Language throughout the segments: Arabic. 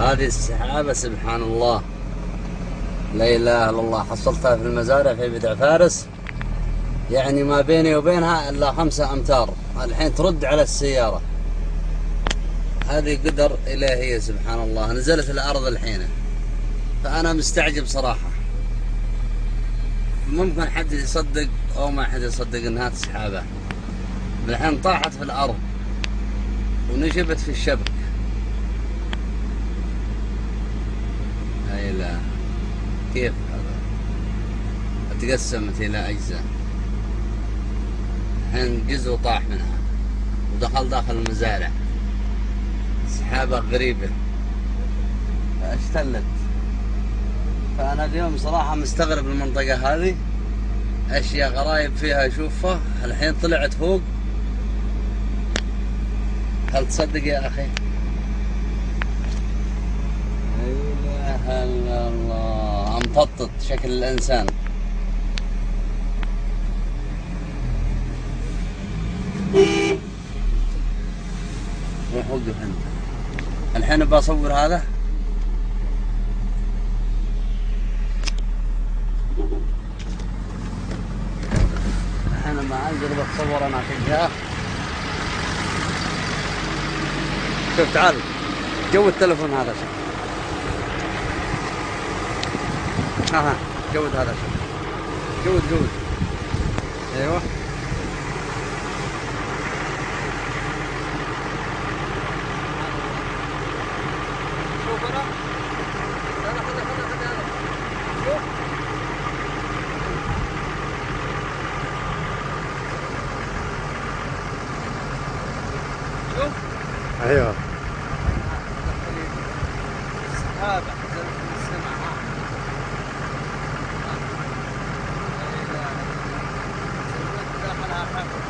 هذه السحابة سبحان الله، لا إله إلا الله. حصلتها في المزارع في بدع فارس، يعني ما بيني وبينها إلا 5 أمتار. الحين ترد على السيارة. هذه قدر إلهية سبحان الله. نزلت الأرض الحين، فأنا مستعجب صراحة. ممكن حد يصدق أو ما حد يصدق إنها سحابة. الحين طاحت في الأرض ونشبت في الشبك. هاي لا، كيف هذا؟ تقسمت إلى أجزاء. الحين جزء طاح منها ودخل داخل المزارع. سحابة غريبة اشتلت. فأنا اليوم صراحة مستغرب المنطقة هذه، أشياء غرايب فيها أشوفها. الحين طلعت فوق. هل تصدق يا أخي؟ لا إله إلا الله. أمططت شكل الإنسان. روح وقف أنت. الحين بصور هذا. الحين لما أنزل بتصور أنا فيها. شوف تعال، جو التلفون هذا شوف. ها جود هذا شوف. جود. ايوه. شوف انا شوف. شوف. ايوه. سحابة نزلت من السماء. داخلها حفر.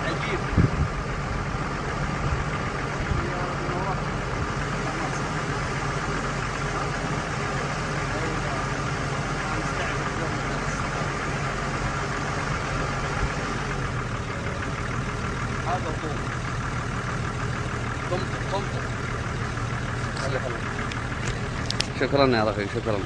عجيب. هذا طمطم. شكرا يا رفيق، شكرا.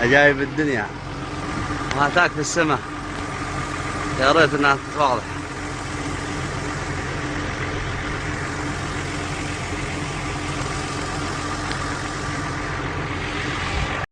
عجائب الدنيا ما تاك في السماء. يا ريت انها تتواضح.